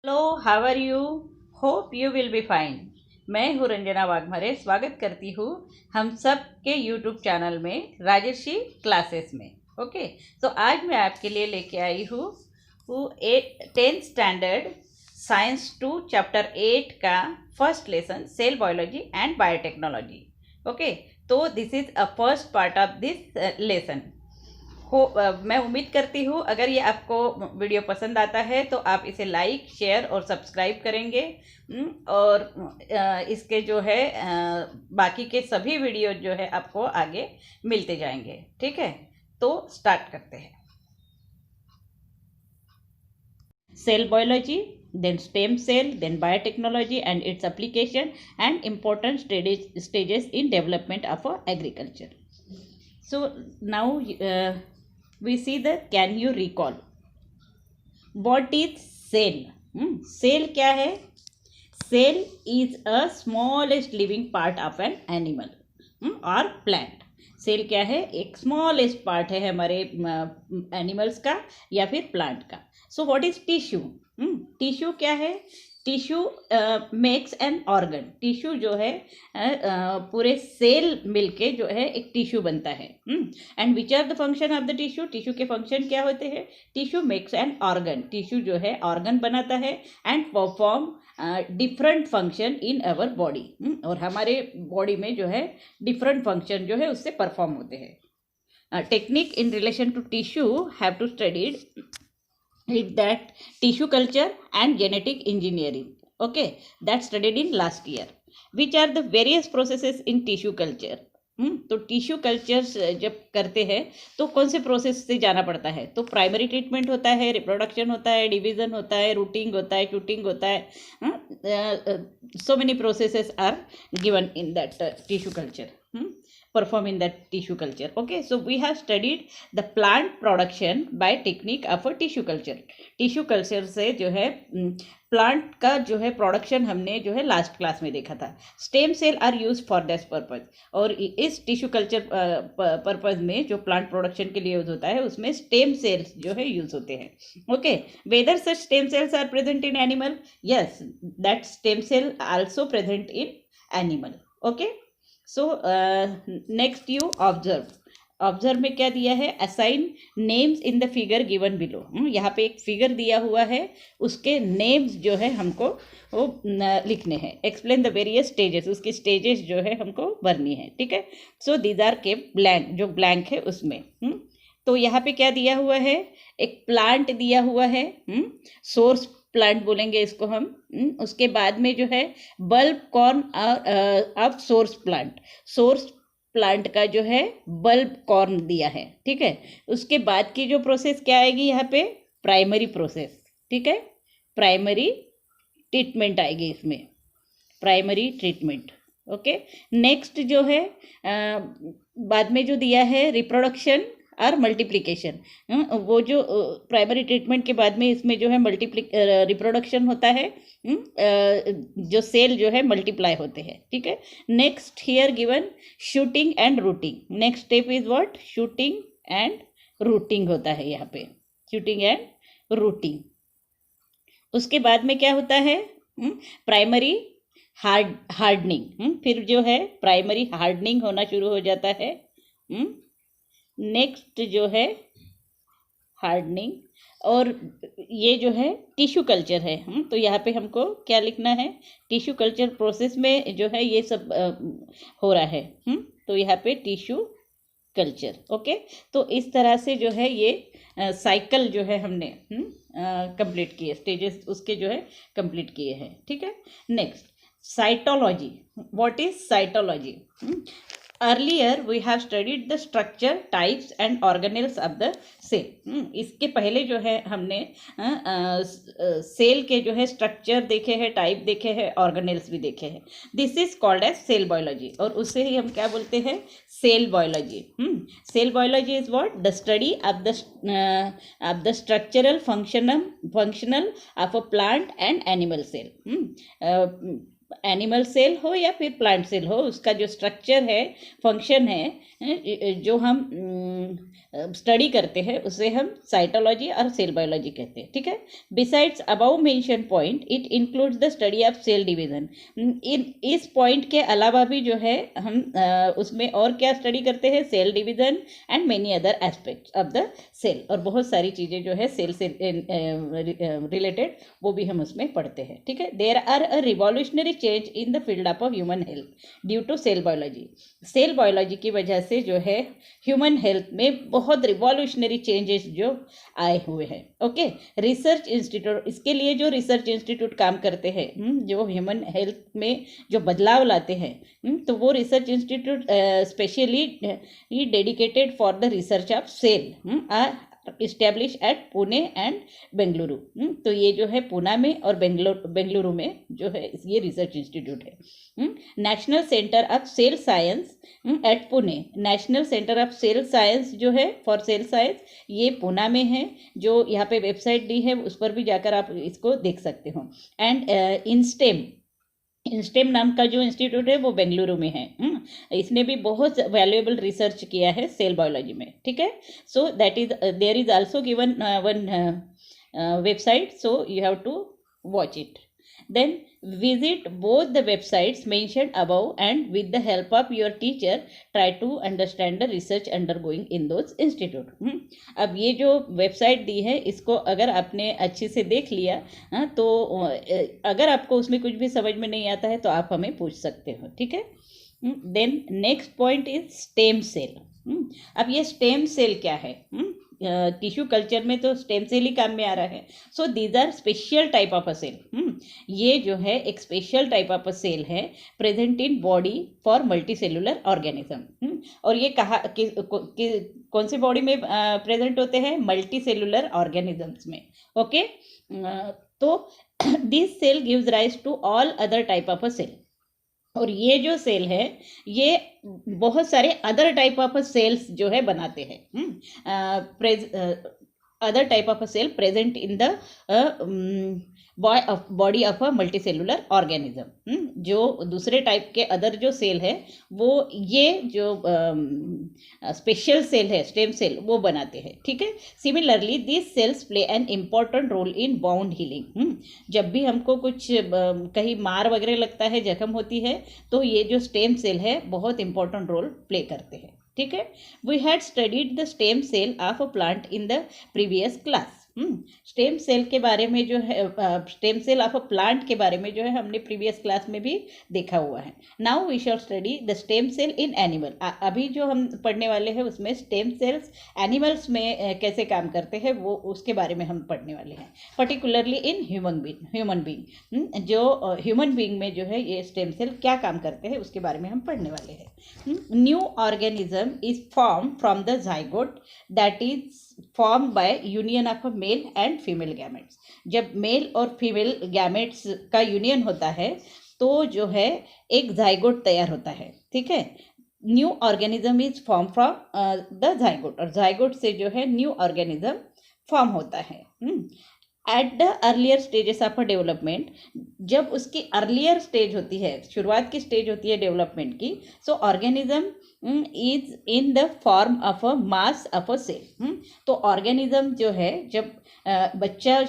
Hello, how are you? Hope you will be fine. मैं हूँ रंजना वाघमारे, स्वागत करती हूँ हम सब के यूट्यूब चैनल में राजर्षि क्लासेस में। ओके, तो आज मैं आपके लिए लेके आई हूँ 10th स्टैंडर्ड साइंस 2 चैप्टर 8 का first lesson cell biology and biotechnology. Okay, तो this is a first part of this lesson. मैं उम्मीद करती हूँ अगर ये आपको वीडियो पसंद आता है तो आप इसे लाइक, शेयर और सब्सक्राइब करेंगे। और इसके जो है बाकी के सभी वीडियो जो है आपको आगे मिलते जाएंगे। ठीक है, तो स्टार्ट करते हैं। Cell biology, then stem cell, then biotechnology and its application and important stages in development of agriculture. So now we see the can you recall what is cell? Cell क्या है? Cell is a smallest living part of an animal or plant. Cell क्या है? एक smallest part है हमारे animals का या फिर प्लांट का। So what is tissue? Tissue क्या है? Tissue makes an organ. Tissue जो है पूरे सेल मिलके जो है एक टिश्यू बनता है। And which are the function of the tissue? Tissue के फंक्शन क्या होते हैं? Tissue makes an organ. Tissue जो है ऑर्गन बनाता है and perform different function in our body. और हमारे बॉडी में जो है डिफरेंट फंक्शन जो है उससे परफॉर्म होते हैं। Technique in relation to tissue have to studied it that tissue culture and genetic engineering, okay, that studied in last year. Which are the various processes in tissue culture? तो tissue culture जब करते हैं तो कौन से process से जाना पड़ता है? तो प्राइमरी ट्रीटमेंट होता है, रिप्रोडक्शन होता है, डिवीजन होता है, रूटिंग होता है, शूटिंग होता है। So many processes are given in that tissue culture, perform in that tissue culture. Okay, so we have studied the plant production by technique of a tissue culture. Tissue culture से जो है plant का जो है production हमने जो है last class में देखा था। Stem cell are use for this purpose, और इस टिश्यू कल्चर पर्पज में जो प्लांट प्रोडक्शन के लिए यूज होता है उसमें स्टेम सेल्स जो है यूज होते हैं। Okay, whether such stem cells are present in animal? Yes, that stem cell also present in animal. Okay, so next you observe में क्या दिया है? Assign names in the figure given below. यहाँ पे एक फिगर दिया हुआ है, उसके नेम्स जो है हमको वो लिखने हैं। एक्सप्लेन द वेरियस स्टेजेस, उसकी स्टेजेस जो है हमको भरनी है। ठीक है, so these are kept blank, जो ब्लैंक है उसमें। तो यहाँ पे क्या दिया हुआ है? एक प्लांट दिया हुआ है, सोर्स प्लांट बोलेंगे इसको हम। उसके बाद में जो है bulb corn of source plant, source plant का जो है बल्ब कॉर्न दिया है। ठीक है, उसके बाद की जो प्रोसेस क्या आएगी यहाँ पे? Primary process. ठीक है, प्राइमरी ट्रीटमेंट आएगी इसमें, प्राइमरी ट्रीटमेंट। ओके, नेक्स्ट जो है बाद में जो दिया है रिप्रोडक्शन और मल्टीप्लिकेशन। वो जो प्राइमरी ट्रीटमेंट के बाद में इसमें जो है रिप्रोडक्शन होता है, जो सेल जो है मल्टीप्लाई होते हैं। ठीक है, next here given shooting and routing. Next step is what? Shooting and routing होता है यहाँ पे, शूटिंग एंड रूटिंग। उसके बाद में क्या होता है? Primary hardening. फिर जो है प्राइमरी हार्डनिंग होना शुरू हो जाता है। नेक्स्ट जो है हार्डनिंग, और ये जो है टिश्यू कल्चर है। तो यहाँ पे हमको क्या लिखना है? टिश्यू कल्चर प्रोसेस में जो है ये सब हो रहा है। तो यहाँ पे टिश्यू कल्चर। ओके, तो इस तरह से जो है ये साइकिल जो है हमने कंप्लीट किए, स्टेजेस उसके जो है कंप्लीट किए हैं। ठीक है, next cytology. What is cytology? Earlier we have studied the structure, types and organelles of the cell. इसके पहले जो है हमने सेल के जो है स्ट्रक्चर देखे हैं, टाइप देखे हैं, ऑर्गेनेल्स भी देखे हैं। This is called as cell biology, और उससे ही हम क्या बोलते हैं? Cell biology. Cell biology is what? The study of the structural functional of a plant and animal cell. Animal cell हो या फिर प्लांट सेल हो, उसका जो स्ट्रक्चर है, फंक्शन है, जो हम स्टडी करते हैं उसे हम साइटोलॉजी और सेल बायोलॉजी कहते हैं, ठीक है। Besides above mention point it includes the study of cell division. इस पॉइंट के अलावा भी जो है हम उसमें और क्या स्टडी करते हैं, cell division and many other aspects of the cell, और बहुत सारी चीज़ें जो है सेल से रिलेटेड वो भी हम उसमें पढ़ते हैं, ठीक है। There are a revolutionary change in the field of human health due to cell biology. Cell biology की वजह से जो है ह्यूमन हेल्थ में बहुत रिवॉल्यूशनरी चेंजेस जो आए हुए हैं, ओके। रिसर्च इंस्टीट्यूट, इसके लिए जो रिसर्च इंस्टीट्यूट काम करते हैं, जो ह्यूमन हेल्थ में जो बदलाव लाते हैं, तो वो research institute specially dedicated for the research of cell are establish at Pune and Bengaluru. तो ये जो है पूना में और बेंगलुरु में जो है ये रिसर्च इंस्टीट्यूट है। National Centre of Cell Science at Pune, National Centre of Cell Science जो है फॉर सेल साइंस ये पूना में है, जो यहाँ पे वेबसाइट दी है उस पर भी जाकर आप इसको देख सकते हो। एंड इंस्टेम नाम का जो इंस्टीट्यूट है वो बेंगलुरु में है। इसने भी बहुत वैल्यूएबल रिसर्च किया है सेल बायोलॉजी में, ठीक है। So that is there is also given one website, so you have to watch it. Then visit both the websites mentioned above and with the help of your teacher try to understand the research undergoing in those institute। अब ये जो website दी है इसको अगर आपने अच्छे से देख लिया तो अगर आपको उसमें कुछ भी समझ में नहीं आता है तो आप हमें पूछ सकते हो, ठीक है। Then next point is stem cell. अब ये स्टेम सेल क्या है? टिश्यू कल्चर में तो स्टेम सेल ही काम में आ रहा है। So these are special type of a cell. ये जो है एक special type of a cell है present in body for multi cellular organism. और ये कहा कौन से बॉडी में प्रेजेंट होते हैं? मल्टी सेलुलर ऑर्गेनिजम्स में, ओके। तो this cell gives rise to all other type of a cell. और ये जो सेल है ये बहुत सारे अदर टाइप ऑफ सेल्स जो है बनाते हैं। Other type of cell present in the body of a multi cellular organism. जो दूसरे टाइप के अदर जो सेल है वो ये जो स्पेशल सेल है स्टेम सेल वो बनाते हैं, ठीक है। Similarly this cells play an important role in bound healing. जब भी हमको कुछ कहीं मार वगैरह लगता है, जख्म होती है, तो ये जो स्टेम सेल है बहुत इंपॉर्टेंट रोल प्ले करते हैं, ठीक है। We had studied the stem cell of a plant in the previous class. Stem cell के बारे में जो है stem cell of a plant के बारे में जो है हमने प्रीवियस क्लास में भी देखा हुआ है। Now we shall study the stem cell in animal. अभी जो हम पढ़ने वाले हैं उसमें स्टेम सेल्स एनिमल्स में कैसे काम करते हैं वो उसके बारे में हम पढ़ने वाले हैं, पर्टिकुलरली इन ह्यूमन बीइंग। जो ह्यूमन बीइंग में जो है ये स्टेम सेल क्या काम करते हैं उसके बारे में हम पढ़ने वाले हैं। New organism is form from the zygote that is form by union of a male and female gametes. जब मेल और फीमेल गैमेट्स का यूनियन होता है तो जो है एक जाइगोट तैयार होता है, ठीक है। New organism is form from the zygote, और जाइगोट से जो है न्यू ऑर्गेनिज्म फॉर्म होता है। At the earlier stages of a development, जब उसकी अर्लियर स्टेज होती है, शुरुआत की स्टेज होती है डेवलपमेंट की, so organism is in the form of a mass of a cell. तो ऑर्गेनिज्म जो है जब बच्चा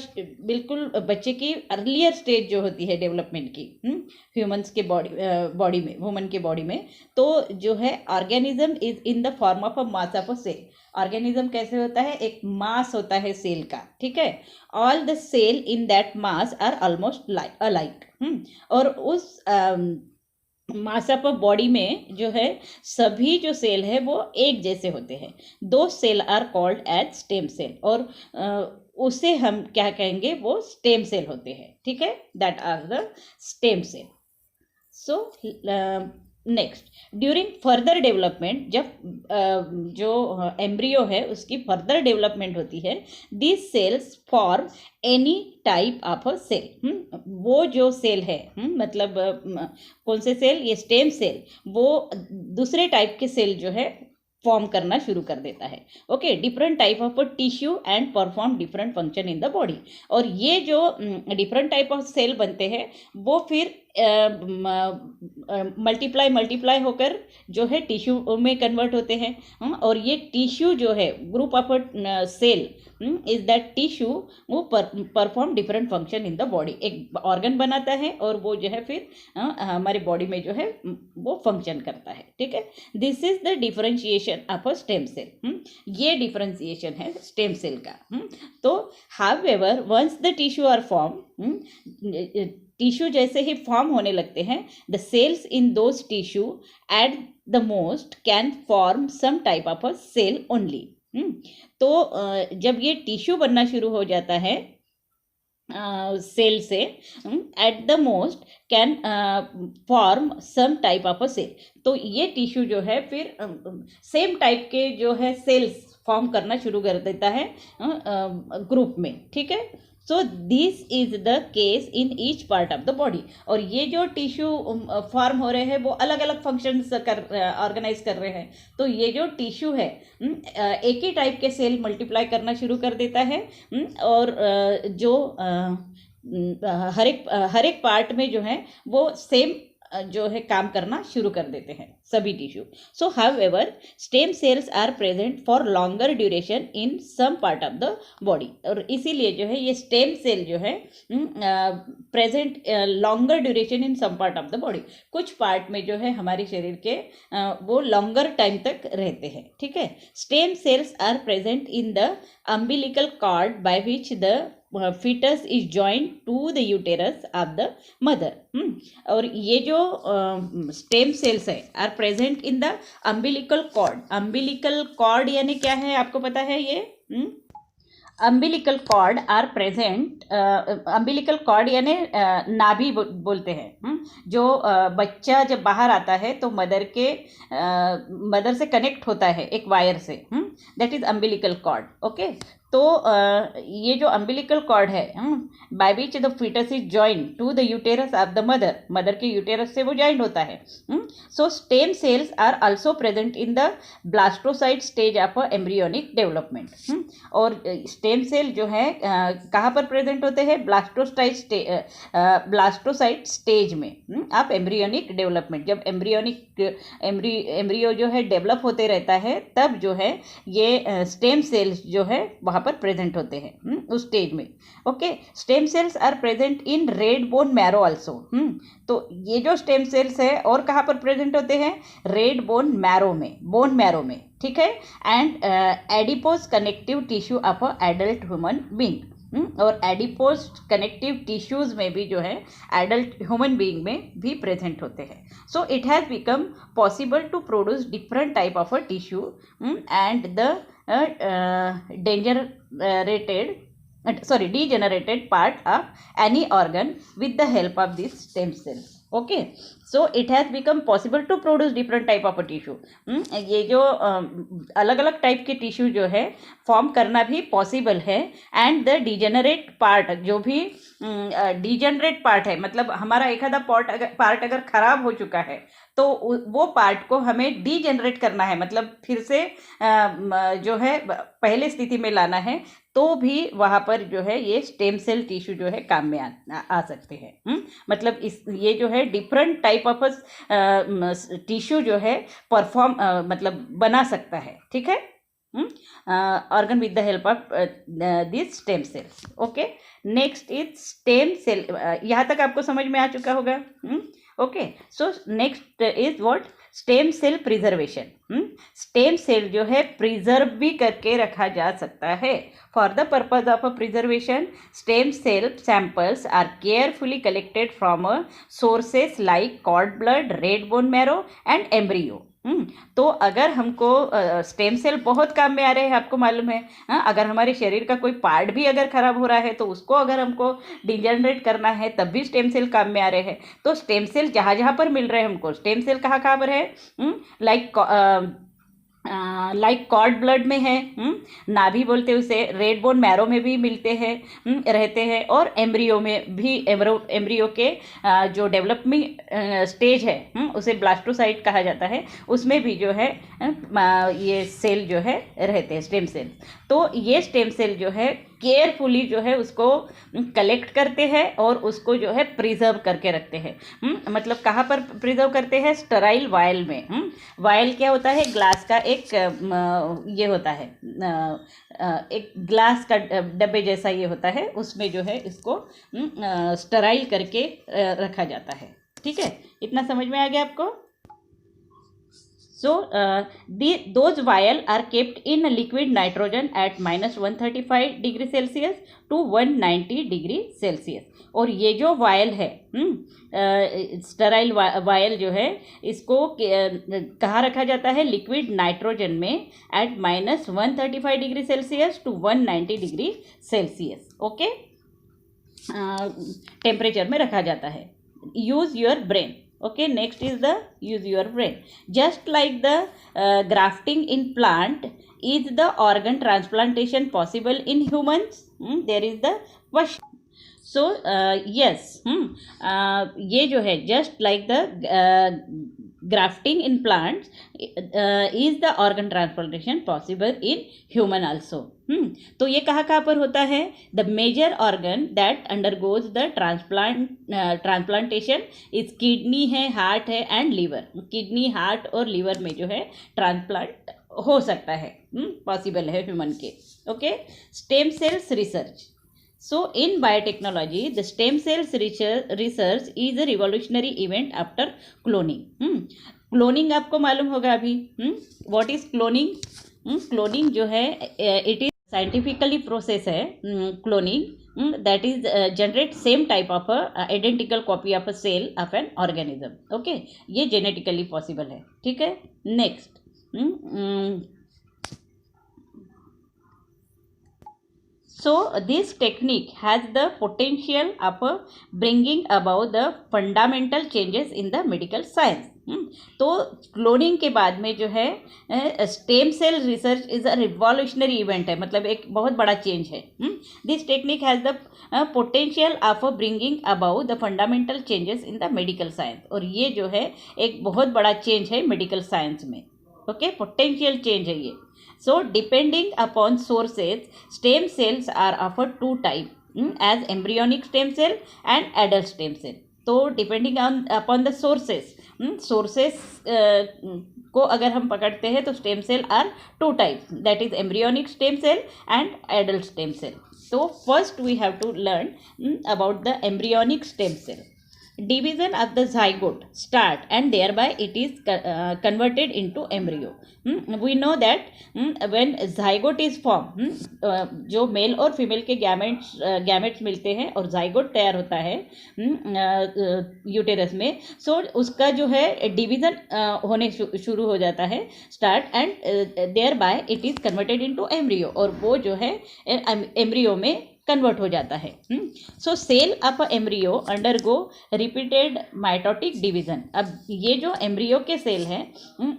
बिल्कुल बच्चे की अर्लियर स्टेज जो होती है डेवलपमेंट की ह्यूमंस के बॉडी में, वुमन के बॉडी में, तो जो है organism is in the form of a mass of a cell. Organism कैसे होता है? एक मास होता है सेल का, ठीक है। All the cell in that mass are almost alike. और उस मास ऑफ अ बॉडी में जो है सभी जो सेल है वो एक जैसे होते हैं। Those cell are called as stem cell, और उसे हम क्या कहेंगे? वो स्टेम सेल होते हैं, ठीक है। That are the stem cell. So next, during further development, जब जो एम्ब्रियो है उसकी फर्दर डेवलपमेंट होती है, this cells form any type of a cell. वो जो सेल है मतलब कौन से सेल? ये स्टेम सेल, वो दूसरे टाइप के सेल जो है फॉर्म करना शुरू कर देता है, okay. Different type of tissue and perform different function in the body. और ये जो डिफरेंट टाइप ऑफ सेल बनते हैं वो फिर मल्टीप्लाई होकर जो है टिश्यू में कन्वर्ट होते हैं। और ये टिश्यू जो है group of cell is that tissue वो perform different function in the body, एक ऑर्गन बनाता है और वो जो है फिर हमारे बॉडी में जो है वो फंक्शन करता है। ठीक है, this is the differentiation of a stem cell. ये डिफरेंशिएशन है स्टेम सेल का। तो however once the tissue are form, tissue जैसे ही फॉर्म होने लगते हैं, the cells in those tissue at the most can form some type of a cell only. तो जब ये टिश्यू बनना शुरू हो जाता है सेल से, at the most can form some type of a cell. तो ये टिश्यू जो है फिर सेम टाइप के जो है सेल्स फॉर्म करना शुरू कर देता है ग्रुप में। ठीक है, so this is the case in each part of the body. और ये जो टिश्यू फॉर्म हो रहे हैं वो अलग अलग फंक्शंस ऑर्गेनाइज कर रहे हैं। तो ये जो टिश्यू है एक ही टाइप के सेल मल्टीप्लाई करना शुरू कर देता है और जो हर एक पार्ट में जो है वो सेम जो है काम करना शुरू कर देते हैं सभी tissue. So however stem cells are present for longer duration in some part of the body. और इसीलिए जो है ये स्टेम सेल जो है present longer duration in some part of the body, कुछ पार्ट में जो है हमारे शरीर के वो लॉन्गर टाइम तक रहते हैं। ठीक है, stem cells are present in the umbilical cord by which the fetus is joined to the uterus of the mother। और ये जो स्टेम सेल्स है are present in the umbilical cord. Umbilical cord यानी क्या है आपको पता है? ये umbilical cord are present, umbilical cord यानी नाभि बोलते हैं। जो बच्चा जब बाहर आता है तो मदर से कनेक्ट होता है एक वायर से, that is umbilical cord. Okay, तो ये जो अम्बिलिकल कॉर्ड है by which the foetus is joined to the uterus of the mother के यूटेरस से वो जॉइंट होता है। So stem cells are also present in the blastocyte stage of embryonic development. और स्टेम सेल जो है कहाँ पर प्रेजेंट होते हैं? ब्लास्टोसाइट स्टेज में ऑफ एम्ब्रियोनिक डेवलपमेंट। जब एम्ब्रियो जो है डेवलप होते रहता है तब जो है ये स्टेम सेल्स जो है वहाँ पर प्रेजेंट होते हैं उस स्टेज में। Okay, stem cells are present in red bone marrow also. तो ये जो स्टेम सेल्स है और कहाँ पर प्रेजेंट होते हैं? रेड बोन मैरो में। ठीक है, and adipose connective tissue of a adult human being. और एडिपोज कनेक्टिव टिश्यूज में भी जो है एडल्ट ह्यूमन बीइंग में भी प्रेजेंट होते हैं। So it has become possible to produce different type of a tissue and the degenerated part of any organ with the help of these stem cells। okay, so it has become possible to produce different type of a tissue। ये जो अलग अलग type के tissue जो है form करना भी possible है। एंड द डिजेनरेट पार्ट, जो भी डिजेनरेट पार्ट है, मतलब हमारा एक आधा पार्ट अगर खराब हो चुका है तो वो पार्ट को हमें डीजेनरेट करना है, मतलब फिर से जो है पहले स्थिति में लाना है, तो भी वहाँ पर जो है ये स्टेम सेल टिश्यू जो है काम में आ सकते हैं। मतलब ये जो है डिफरेंट टाइप ऑफ टिश्यू जो है परफॉर्म मतलब बना सकता है। ठीक है, organ with the help of these stem cells। okay, next is stem cell। यहाँ तक आपको समझ में आ चुका होगा। Okay, so next is what? Stem cell preservation. Stem cell जो है प्रिजर्व भी करके रखा जा सकता है। For the purpose of a preservation stem cell samples are carefully collected from sources like cord blood, red bone marrow and embryo. तो अगर हमको स्टेम सेल बहुत काम में आ रहे हैं, आपको मालूम है, अगर हमारे शरीर का कोई पार्ट भी अगर खराब हो रहा है तो उसको अगर हमको डिजेनरेट करना है तब भी स्टेम सेल काम में आ रहे हैं। तो स्टेम सेल जहाँ जहाँ पर मिल रहे हैं हमको, स्टेम सेल कहाँ कहाँ पर है? लाइक कॉर्ड ब्लड में है, नाभि बोलते हैं उसे, रेड बोन मैरो में भी मिलते हैं रहते हैं, और एम्ब्रियो में भी, एम्ब्रियो के जो डेवलपमेंट स्टेज है उसे ब्लास्टोसाइट कहा जाता है, उसमें भी जो है ये सेल जो है रहते हैं, स्टेम सेल। तो ये स्टेम सेल जो है केयरफुली जो है उसको कलेक्ट करते हैं और उसको जो है प्रिजर्व करके रखते हैं। मतलब कहाँ पर प्रिजर्व करते हैं? स्टराइल वायल में। वायल क्या होता है? ग्लास का एक ये होता है, एक ग्लास का डब्बे जैसा ये होता है, उसमें जो है इसको स्टराइल करके रखा जाता है। ठीक है, इतना समझ में आ गया आपको? So those vial are kept in liquid nitrogen at -135 degree Celsius to 190 degree Celsius। और ये जो वायल है, स्टराइल वायल जो है, इसको कहाँ रखा जाता है? लिक्विड नाइट्रोजन में at -135 degree Celsius to 190 degree Celsius, okay, temperature में रखा जाता है। Use your brain. Okay, next is the use your brain. Just like the grafting in plant, is the organ transplantation possible in humans? There is the question. So yes, ये जो है just like the grafting in plants, is the organ transplantation possible in human also? तो ये कहाँ पर होता है? The major organ that undergoes the transplantation is kidney है, हार्ट है एंड लीवर। किडनी, हार्ट और लीवर में जो है ट्रांसप्लांट हो सकता है, पॉसिबल है ह्यूमन के। Okay, stem sales research. So in biotechnology, the stem cells research is a revolutionary event after cloning. Cloning आपको मालूम होगा अभी। What is cloning? क्लोनिंग जो है, इट इज साइंटिफिकली प्रोसेस है cloning, that is generate same type of identical copy of a cell of an organism. Okay, ये genetically possible है। ठीक है, next, so this technique has the potential of bringing about the fundamental changes in the medical science. तो cloning के बाद में जो है stem cell research is a revolutionary event है, मतलब एक बहुत बड़ा चेंज है। This technique has the potential of bringing about the fundamental changes in the medical science. और ये जो है एक बहुत बड़ा चेंज है मेडिकल साइंस में। ओके, पोटेंशियल चेंज है ये। So depending upon sources, stem cells are of two types, as embryonic stem cell and adult stem cell. तो डिपेंडिंग अपॉन द सोर्सेस, को अगर हम पकड़ते हैं तो stem cell are two types, that is embryonic stem cell and adult stem cell. तो first we have to learn about the embryonic stem cell. Division of the zygote start and thereby it is converted into embryo. We know that when zygote is formed, जो mail और female के gametes मिलते हैं और zygote तैयार होता है uterus में, सो उसका जो है डिवीजन होने शुरू हो जाता है, start, and thereby it is converted into embryo, और वो जो है एम्ब्रियो में कन्वर्ट हो जाता है। So cell of embryo undergo repeated mitotic division. अब ये जो एम्ब्रियो के सेल हैं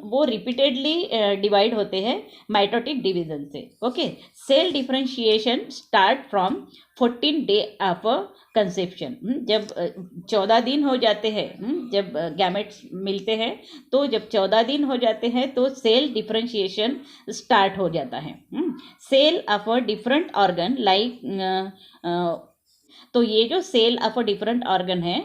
वो रिपीटेडली डिवाइड होते हैं माइटोटिक डिवीजन से। Okay, cell differentiation start from 14 day of conception. जब 14 दिन हो जाते हैं, जब गैमेट्स मिलते हैं, तो जब 14 दिन हो जाते हैं तो सेल डिफरेंशिएशन स्टार्ट हो जाता है। Cell of a different organ like, तो ये जो cell of a different organ है,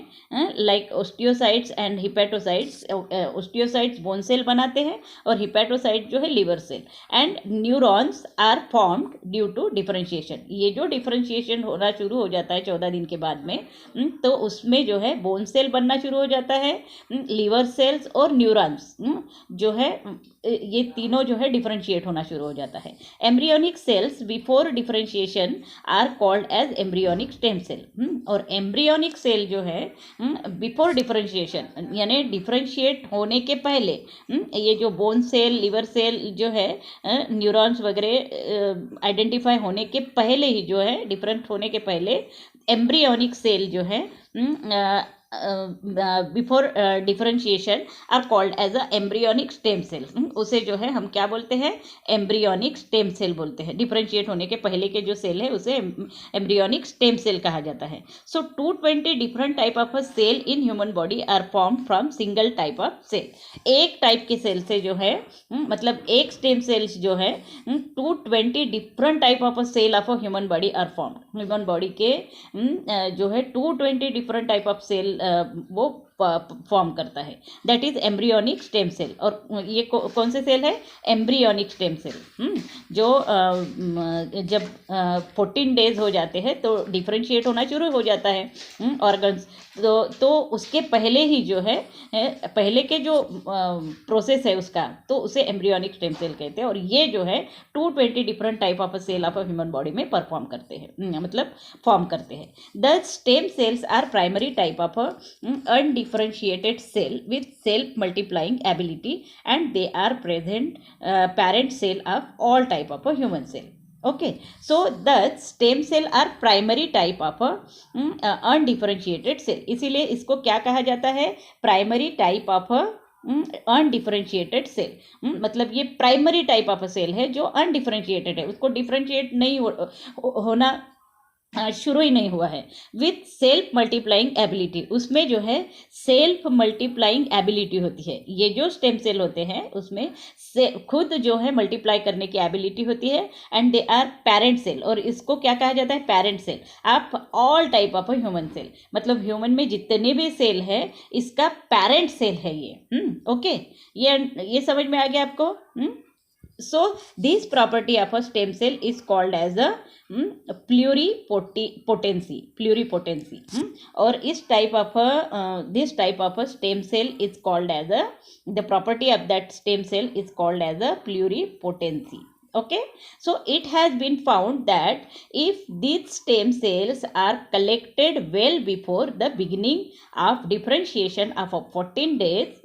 like osteocytes and hepatocytes. Osteocytes bone cell बनाते हैं और हिपेटोसाइट जो है liver cell, and neurons are formed due to differentiation. ये जो डिफरेंशिएशन होना शुरू हो जाता है 14 दिन के बाद में, तो उसमें जो है बोन सेल बनना शुरू हो जाता है, लिवर सेल्स और न्यूरॉन्स जो है ये तीनों जो है डिफरेंशिएट होना शुरू हो जाता है। Embryonic cells before differentiation are called as embryonic stem cell. और एम्ब्रियोनिक सेल जो है बिफोर डिफरेंशिएशन यानी डिफरेंशिएट होने के पहले, ये जो बोन सेल, लिवर सेल जो है, न्यूरॉन्स वगैरह आइडेंटिफाई होने के पहले ही जो है, डिफरेंट होने के पहले एम्ब्रियोनिक सेल जो है before differentiation are called as a embryonic stem cell. उसे जो है हम क्या बोलते हैं, एम्ब्रियोनिक स्टेम सेल बोलते हैं। डिफरेंशिएट होने के पहले के जो सेल है उसे एम्ब्रियोनिक स्टेम सेल कहा जाता है। So 220 different type of cell in human body are form from single type of cell. एक टाइप के सेल से जो है मतलब एक स्टेम सेल्स जो है 220 different type of cell of human body are form. Human body के जो है 220 डिफरेंट टाइप ऑफ सेल वो फॉर्म करता है, that is embryonic stem cell. और ये कौन से सेल है, एम्ब्रियोनिक स्टेम सेल। जो जब 14 डेज हो जाते हैं तो डिफरेंशिएट होना शुरू हो जाता है ऑर्गन्स। तो उसके पहले ही जो है पहले के जो प्रोसेस है उसका, तो उसे एम्ब्रियोनिक स्टेम सेल कहते हैं। और ये जो है 220 different type of cell of human body में परफॉर्म करते हैं, मतलब फॉर्म करते हैं। The stem cells are primary type of undifferentiated cell with self multiplying ability, and they are present parent cell of all type of a human cell. Okay, so the stem cell are primary type of a undifferentiated cell। इसीलिए इसको क्या कहा जाता है, primary type of undifferentiated cell. मतलब ये primary type of cell है जो अनडिफरेंशिएटेड है, उसको डिफरेंशिएट नहीं होना शुरू ही नहीं हुआ है। विथ सेल्फ मल्टीप्लाइंग एबिलिटी, उसमें जो है सेल्फ मल्टीप्लाइंग एबिलिटी होती है। ये जो स्टेम सेल होते हैं उसमें से खुद जो है मल्टीप्लाई करने की एबिलिटी होती है। And they are parent cell, और इसको क्या कहा जाता है, parent cell of all type of human cell. मतलब ह्यूमन में जितने भी सेल है इसका पेरेंट सेल है ये। ओके, ये समझ में आ गया आपको। So this property of a stem cell is called as a pluripotency। और इस type of this type of a stem cell is called as a, the property of that stem cell is called as a pluripotency। Okay, so it has been found that if these stem cells are collected well before the beginning of differentiation of 14 days,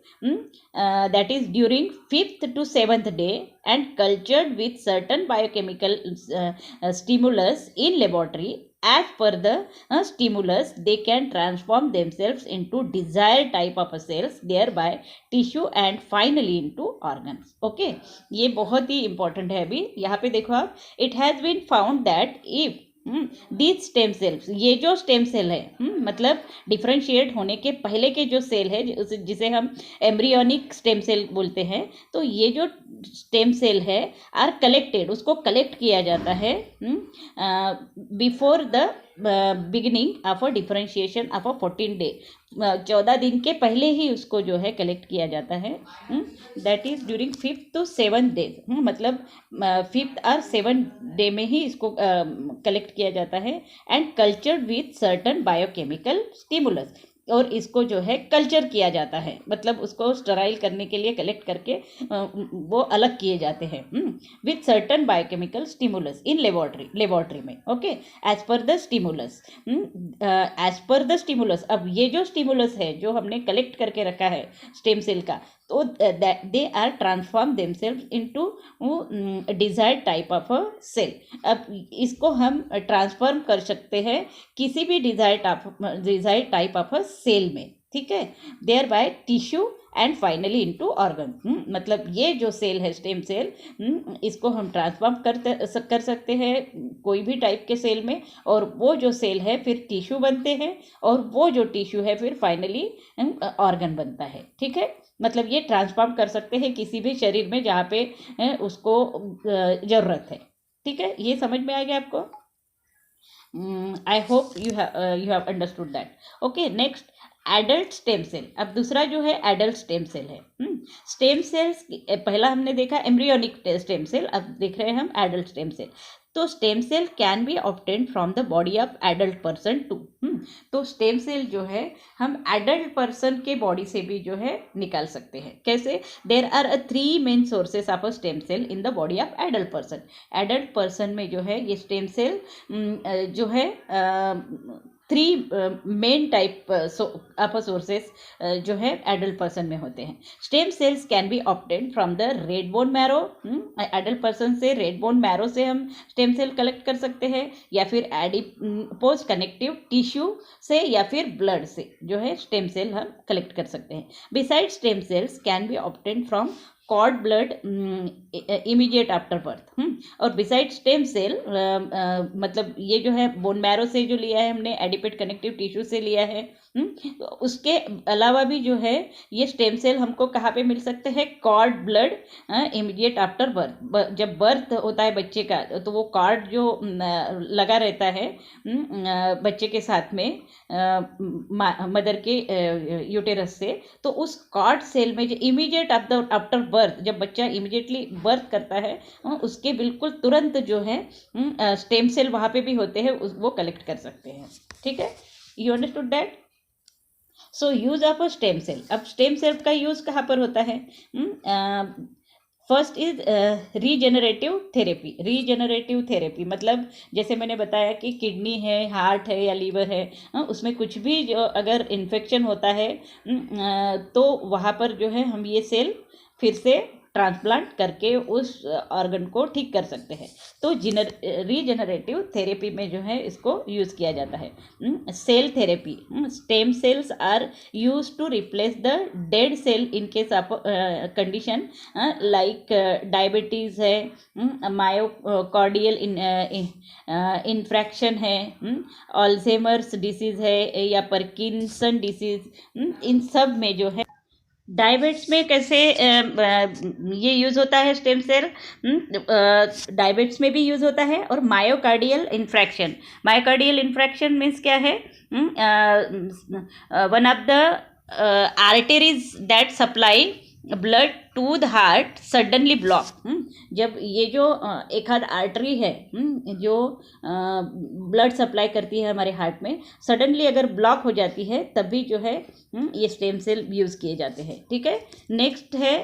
that is during 5th to 7th day, and cultured with certain biochemical stimulus in laboratory, as per the stimulus they can transform themselves into desired type of cells, thereby tissue and finally into organs। Okay, ये बहुत ही important है। अभी यहाँ पे देखो आप, it has been found that if these stem cells, ये जो स्टेम सेल है मतलब डिफरेंशिएट होने के पहले के जो सेल है जिसे हम एम्ब्रियोनिक स्टेम सेल बोलते हैं, तो ये जो स्टेम सेल है आर कलेक्टेड, उसको कलेक्ट किया जाता है before the beginning of a differentiation of a 14 day. 14 दिन के पहले ही उसको जो है कलेक्ट किया जाता है। That is during 5th to 7th day, मतलब 5th और 7th डे में ही इसको कलेक्ट किया जाता है। And cultured with certain biochemical stimulus, और इसको जो है कल्चर किया जाता है, मतलब उसको स्टराइल करने के लिए कलेक्ट करके वो अलग किए जाते हैं with certain biochemical stimulus in laboratory में। Okay, as per the stimulus, as per the stimulus. अब ये जो स्टिमुलस है जो हमने कलेक्ट करके रखा है स्टेम सेल का, तो they are transform themselves into desired type of a cell. अब इसको हम ट्रांसफॉर्म कर सकते हैं किसी भी desired type of a cell में, ठीक है, thereby tissue and finally into organ. मतलब ये जो सेल है स्टेम सेल, इसको हम ट्रांसफॉर्म कर सकते हैं कोई भी टाइप के सेल में, और वो जो सेल है फिर टिश्यू बनते हैं, और वो जो टिश्यू है फिर फाइनली ऑर्गन बनता है। ठीक है, मतलब ये ट्रांसफॉर्म कर सकते हैं किसी भी शरीर में जहाँ पे उसको ज़रूरत है। ठीक है, ये समझ में आ गया आपको। I hope you have understood that. Okay, next adult stem cell. अब दूसरा जो है एडल्ट स्टेम सेल है। स्टेम सेल्स पहला हमने देखा एम्ब्रियोनिक स्टेम सेल, अब देख रहे हैं हम एडल्ट स्टेम सेल। तो stem cell can be obtain from the body of adult person too. तो स्टेम सेल जो है हम एडल्ट पर्सन के बॉडी से भी जो है निकाल सकते हैं। कैसे? There are 3 main sources of a stem cell in the body of adult person. Adult person में जो है ये स्टेम सेल जो है three main type of sources जो है एडल्ट पर्सन में होते हैं. Stem cells can be obtained from the red bone marrow. Adult person से रेड बोन मैरो से हम स्टेम सेल कलेक्ट कर सकते हैं, या फिर एडिपोज कनेक्टिव टिश्यू से, या फिर ब्लड से जो है स्टेम सेल हम कलेक्ट कर सकते हैं. Beside stem cells can be obtained from cord blood immediate after birth. और बिसाइड स्टेम सेल मतलब ये जो है बोन मैरो से जो लिया है हमने, एडिपेट कनेक्टिव टिश्यू से लिया है. उसके अलावा भी जो है ये स्टेम सेल हमको कहाँ पे मिल सकते हैं, cord blood immediate after birth. जब बर्थ होता है बच्चे का तो वो कॉर्ड जो लगा रहता है बच्चे के साथ में मदर के यूटेरस से, तो उस कॉर्ड सेल में जो इमीडिएट आफ्टर बर्थ, जब बच्चा इमीडिएटली बर्थ करता है उसके बिल्कुल तुरंत जो है स्टेम सेल वहाँ पे भी होते हैं, वो कलेक्ट कर सकते हैं. ठीक है, you understood that. So use of a stem cell. अब स्टेम सेल का यूज कहाँ पर होता है? First is regenerative therapy. Regenerative therapy मतलब जैसे मैंने बताया कि किडनी है, हार्ट है या लीवर है, उसमें कुछ भी जो अगर इन्फेक्शन होता है तो वहाँ पर जो है हम ये सेल फिर से ट्रांसप्लांट करके उस ऑर्गन को ठीक कर सकते हैं. तो रीजेनरेटिव थेरेपी में जो है इसको यूज़ किया जाता है. Cell therapy. Stem cells are use to replace the dead cell in case of condition like diabetes है, मायोकार्डियल इन्फ्रैक्शन है, अल्जाइमर्स डिसीज़ है, या पार्किंसन डिसीज़. इन सब में जो है डायबिट्स में कैसे ये यूज़ होता है स्टेम सेल, डायबिट्स में भी यूज़ होता है. और myocardial infarction. Myocardial infarction means क्या है? One of the arteries that supply blood to the heart suddenly block. जब ये जो एक हाथ आर्टरी है जो ब्लड सप्लाई करती है हमारे हार्ट में, सडनली अगर ब्लॉक हो जाती है तभी जो है ये स्टेम सेल यूज़ किए जाते हैं. ठीक है, नेक्स्ट है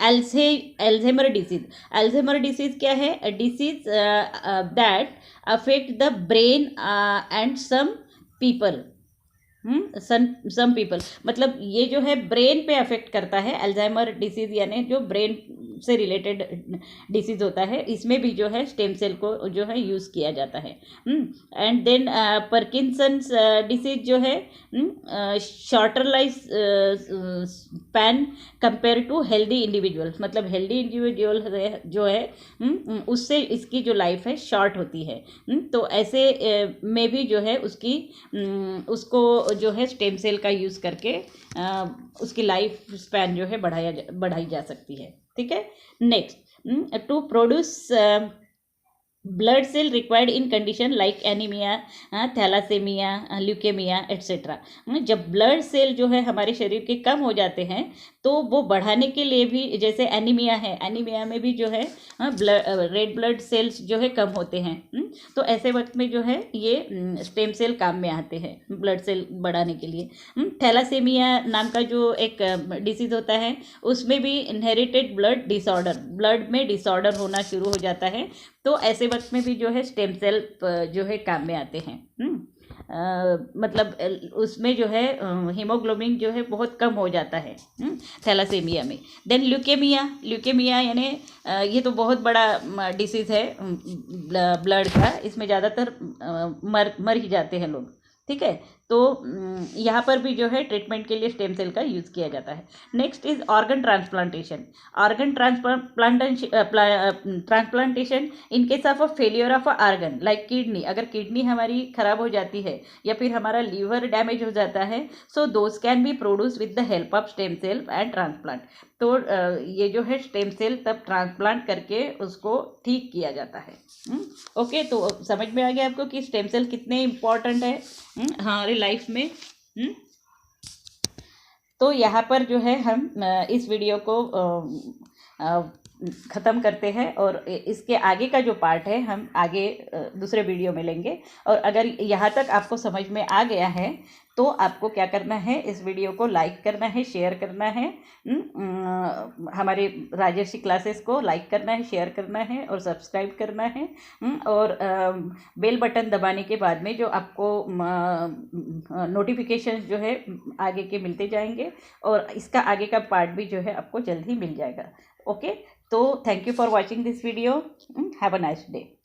अल्जाइमर डिसीज. अल्जाइमर डिसीज क्या है? Disease that affect the brain and some people. Some people मतलब ये जो है ब्रेन पे अफेक्ट करता है. अल्जाइमर डिसीज़ यानी जो ब्रेन से रिलेटेड डिसीज़ होता है, इसमें भी जो है स्टेम सेल को जो है यूज़ किया जाता है. एंड देन पार्किंसंस डिसीज जो है shorter life span compare to healthy individuals. मतलब हेल्दी इंडिविजुअल जो है उससे इसकी जो लाइफ है शॉर्ट होती है. तो ऐसे में भी जो है उसको जो है स्टेम सेल का यूज़ करके उसकी लाइफ स्पैन जो है बढ़ाई जा सकती है. ठीक है, next to produce blood cell required in condition like anaemia, thalassaemia, leukaemia etcetera. जब ब्लड सेल जो है हमारे शरीर के कम हो जाते हैं तो वो बढ़ाने के लिए भी, जैसे एनीमिया है, एनीमिया में भी जो है रेड ब्लड सेल्स जो है कम होते हैं. तो ऐसे वक्त में जो है ये स्टेम सेल काम में आते हैं ब्लड सेल बढ़ाने के लिए. थैलासेमिया नाम का जो एक डिसीज़ होता है उसमें भी इनहेरिटेड ब्लड डिसऑर्डर, ब्लड में डिसऑर्डर होना शुरू हो जाता है. तो ऐसे वक्त में भी जो है स्टेम सेल जो है काम में आते हैं. मतलब उसमें जो है हीमोग्लोबिन जो है बहुत कम हो जाता है थैलासेमिया में. देन ल्यूकेमिया यानी ये तो बहुत बड़ा डिसीज़ है ब्लड का. इसमें ज़्यादातर मर ही जाते हैं लोग. ठीक है, तो यहाँ पर भी जो है ट्रीटमेंट के लिए स्टेम सेल का यूज़ किया जाता है. Next is organ transplantation. Organ transplantation in case of a failure of a organ like kidney. अगर किडनी हमारी खराब हो जाती है या फिर हमारा लीवर डैमेज हो जाता है, so those can be produce with the help of stem cell and transplant. तो ये जो है स्टेम सेल तब ट्रांसप्लांट करके उसको ठीक किया जाता है. ओके, तो समझ में आ गया आपको कि स्टेम सेल कितने इम्पॉर्टेंट है हमारी लाइफ में. तो यहाँ पर जो है हम इस वीडियो को ख़त्म करते हैं और इसके आगे का जो पार्ट है हम आगे दूसरे वीडियो में लेंगे। और अगर यहाँ तक आपको समझ में आ गया है तो आपको क्या करना है, इस वीडियो को लाइक करना है, शेयर करना है, हमारे राजर्षि क्लासेस को लाइक करना है, शेयर करना है और सब्सक्राइब करना है। और बेल बटन दबाने के बाद में जो आपको नोटिफिकेशन जो है आगे के मिलते जाएंगे और इसका आगे का पार्ट भी जो है आपको जल्द ही मिल जाएगा। ओके, तो thank you for watching this video. Have a nice day.